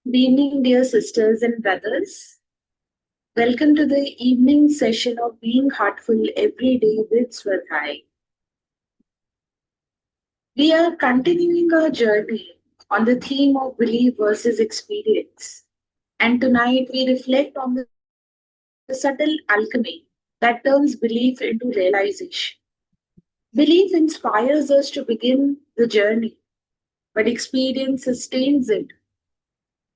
Good evening, dear sisters and brothers. Welcome to the evening session of Being Heartful Every Day with Swadhyaya. We are continuing our journey on the theme of belief versus experience. And tonight we reflect on the subtle alchemy that turns belief into realization. Belief inspires us to begin the journey, but experience sustains it.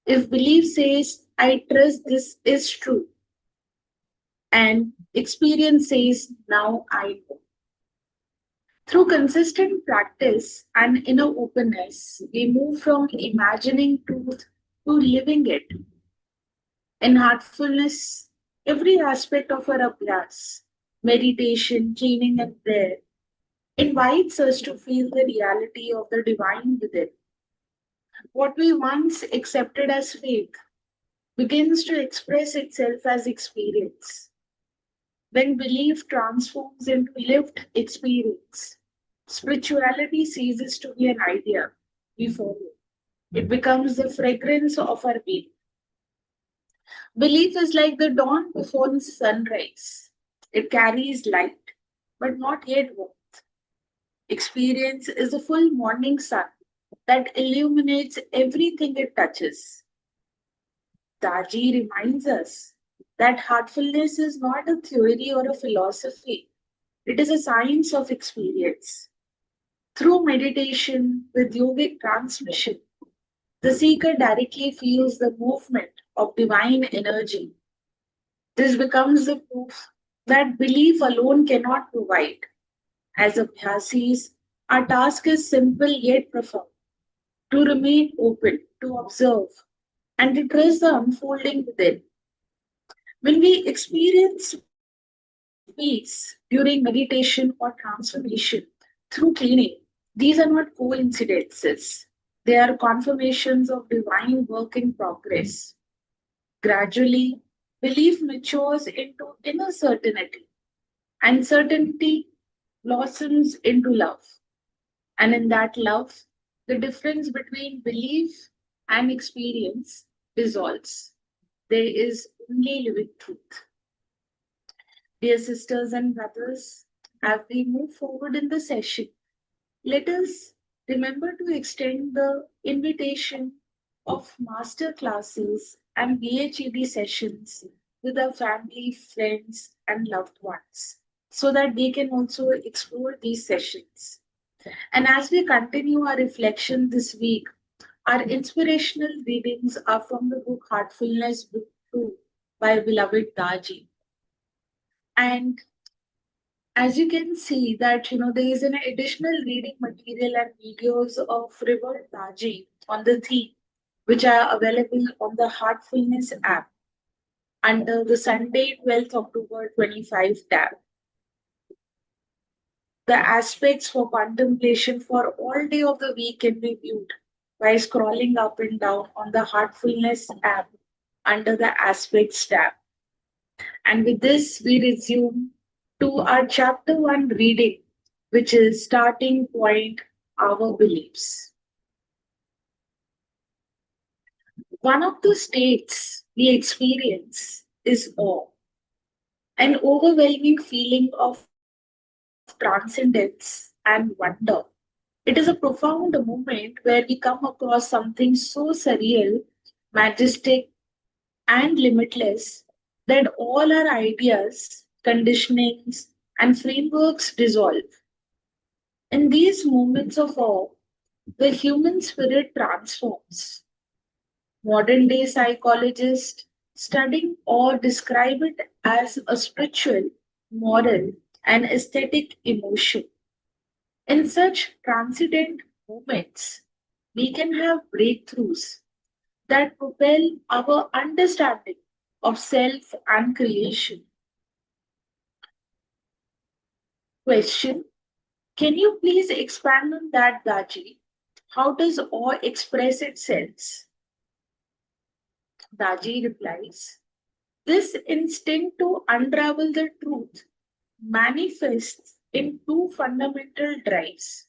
If belief says, I trust this is true, and experience says, now I know. Through consistent practice and inner openness, we move from imagining truth to living it. In heartfulness, every aspect of our abhyas, meditation, training, and prayer invites us to feel the reality of the divine within. What we once accepted as fake begins to express itself as experience. When belief transforms into lived experience, spirituality ceases to be an idea we follow. It becomes the fragrance of our being. Belief is like the dawn before the sunrise. It carries light, but not yet warmth. Experience is the full morning sun that illuminates everything it touches. Daji reminds us that heartfulness is not a theory or a philosophy, it is a science of experience. Through meditation with yogic transmission, the seeker directly feels the movement of divine energy. This becomes the proof that belief alone cannot provide. As abhyasis, our task is simple yet profound: to remain open, to observe, and to trust the unfolding within. When we experience peace during meditation or transformation through cleaning, these are not coincidences. They are confirmations of divine work in progress. Gradually, belief matures into inner certainty, and certainty blossoms into love. And in that love, the difference between belief and experience dissolves. There is only living truth. Dear sisters and brothers, as we move forward in the session, let us remember to extend the invitation of master classes and BHED sessions with our family, friends, and loved ones so that they can also explore these sessions. And as we continue our reflection this week, our inspirational readings are from the book Heartfulness Book 2 by beloved Daji. And as you can see that there is an additional reading material and videos of River Daji on the theme, which are available on the Heartfulness app under the Sunday 12th October 25 tab. The aspects for contemplation for all day of the week can be viewed by scrolling up and down on the Heartfulness app under the aspects tab. And with this, we resume to our chapter 1 reading, which is starting point our beliefs. One of the states we experience is awe, an overwhelming feeling of transcendence and wonder. It is a profound moment where we come across something so surreal, majestic, and limitless that all our ideas, conditionings, and frameworks dissolve. In these moments of awe, the human spirit transforms. Modern day psychologists studying awe describe it as a spiritual, moral, and aesthetic emotion. In such transcendent moments, we can have breakthroughs that propel our understanding of self and creation. Question: can you please expand on that, Daji? How does awe express itself? Daji replies: this instinct to unravel the truth manifests in two fundamental drives.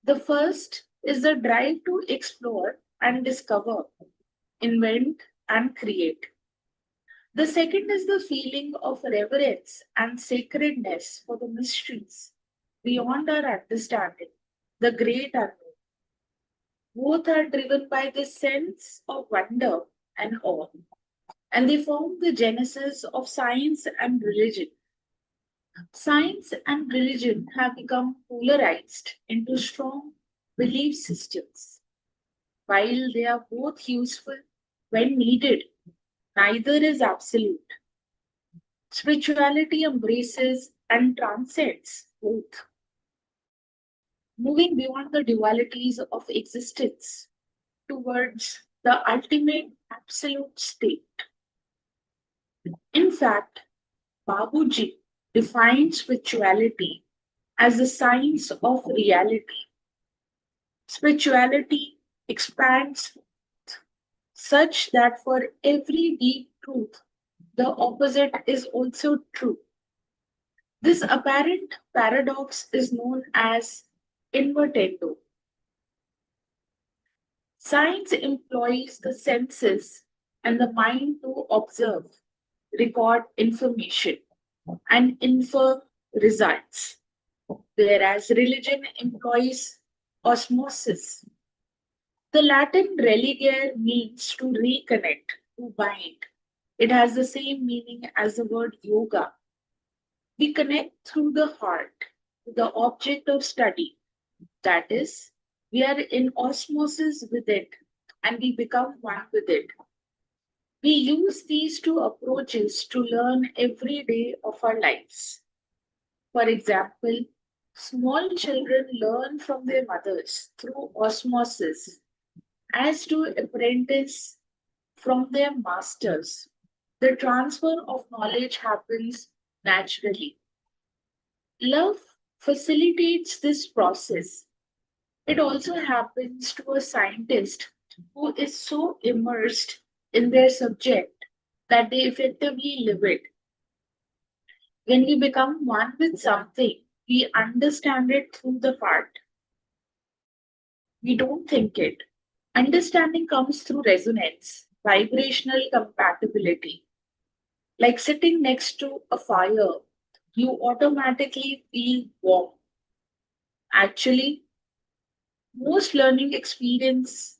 The first is the drive to explore and discover. invent, and create. The second is the feeling of reverence and sacredness for the mysteries beyond our understanding, the great unknown. Both are driven by this sense of wonder and awe, and they form the genesis of science and religion. Science and religion have become polarized into strong belief systems. While they are both useful when needed, neither is absolute. Spirituality embraces and transcends both, moving beyond the dualities of existence towards the ultimate absolute state. In fact, Babuji defines spirituality as the science of reality. Spirituality expands such that for every deep truth, the opposite is also true. This apparent paradox is known as invertendo. Science employs the senses and the mind to observe, record information, and infer results, whereas religion employs osmosis. The Latin religare means to reconnect, to bind. It has the same meaning as the word yoga. We connect through the heart to the object of study. That is, we are in osmosis with it and we become one with it. We use these two approaches to learn every day of our lives. For example, small children learn from their mothers through osmosis, as do apprentices from their masters. The transfer of knowledge happens naturally. Love facilitates this process. It also happens to a scientist who is so immersed in their subject that they effectively live it. When we become one with something, we understand it through the heart. We don't think it. Understanding comes through resonance, vibrational compatibility. Like sitting next to a fire, you automatically feel warm. Actually, most learning experience,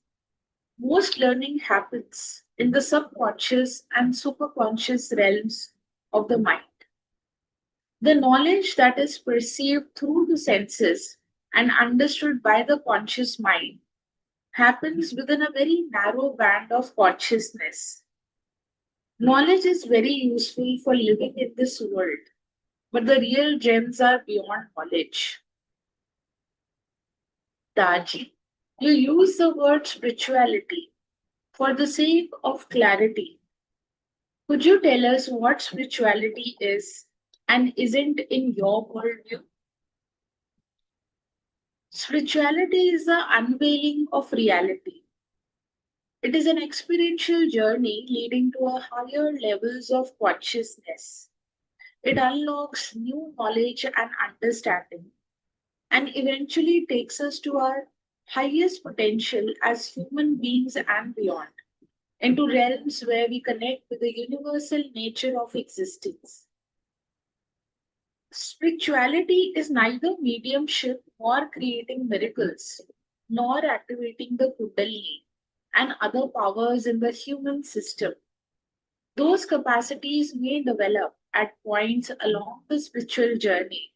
most learning happens in the subconscious and superconscious realms of the mind. The knowledge that is perceived through the senses and understood by the conscious mind happens within a very narrow band of consciousness. Knowledge is very useful for living in this world, but the real gems are beyond knowledge. Daji, you use the word spirituality for the sake of clarity. Could you tell us what spirituality is and isn't in your worldview? Spirituality is the unveiling of reality. It is an experiential journey leading to a higher levels of consciousness. It unlocks new knowledge and understanding and eventually takes us to our highest potential as human beings and beyond, into realms where we connect with the universal nature of existence. Spirituality is neither mediumship nor creating miracles, nor activating the Kundalini and other powers in the human system. Those capacities may develop at points along the spiritual journey,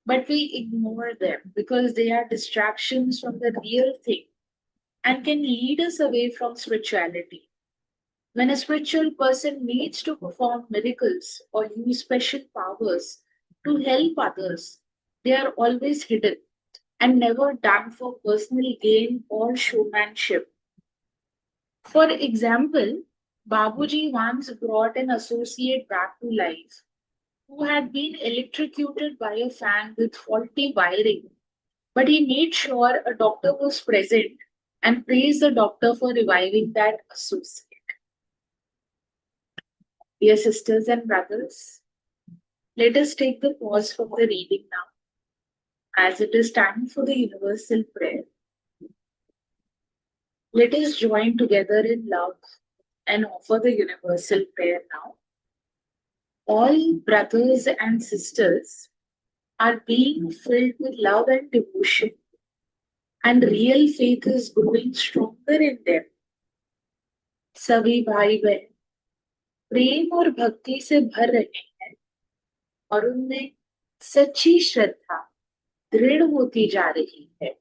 but we ignore them because they are distractions from the real thing and can lead us away from spirituality. When a spiritual person needs to perform miracles or use special powers to help others, they are always hidden and never done for personal gain or showmanship. For example, Babuji once brought an associate back to life who had been electrocuted by a fan with faulty wiring, but he made sure a doctor was present and praised the doctor for reviving that associate. Dear sisters and brothers, let us take the pause from the reading now, as it is time for the universal prayer. Let us join together in love and offer the universal prayer now. All brothers and sisters are being filled with love and devotion, and real faith is growing stronger in them. सभी भाई बहन प्रेम और भक्ति से भर रहे हैं और उनमें सच्ची श्रद्धा दृढ़ होती जा रही है.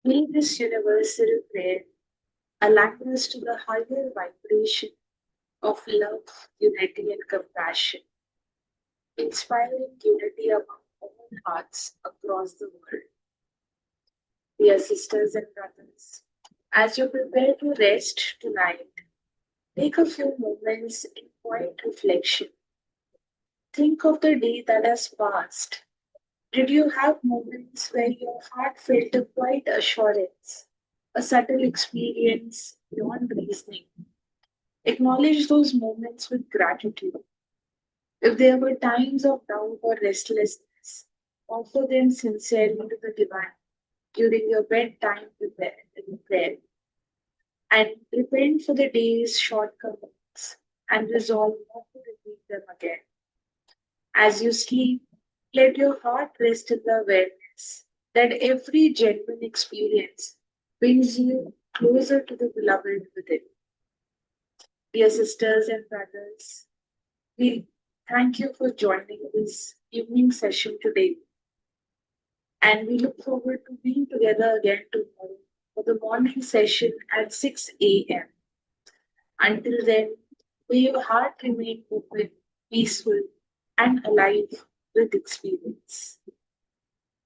May this universal prayer align us to the higher vibration of love, unity, and compassion, inspiring unity among all hearts across the world. Dear sisters and brothers, as you prepare to rest tonight, take a few moments in quiet reflection. Think of the day that has passed. Did you have moments where your heart felt a quiet assurance, a subtle experience beyond reasoning? Acknowledge those moments with gratitude. If there were times of doubt or restlessness, offer them sincerely to the divine during your bedtime prayer and repent for the day's shortcomings and resolve not to repeat them again. As you sleep, let your heart rest in the awareness that every genuine experience brings you closer to the beloved within. Dear sisters and brothers, we thank you for joining this evening session today, and we look forward to being together again tomorrow for the morning session at 6 a.m. Until then, may your heart remain open, peaceful, and alive with experience.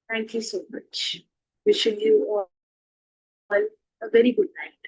Thank you so much. Wishing you all a very good night.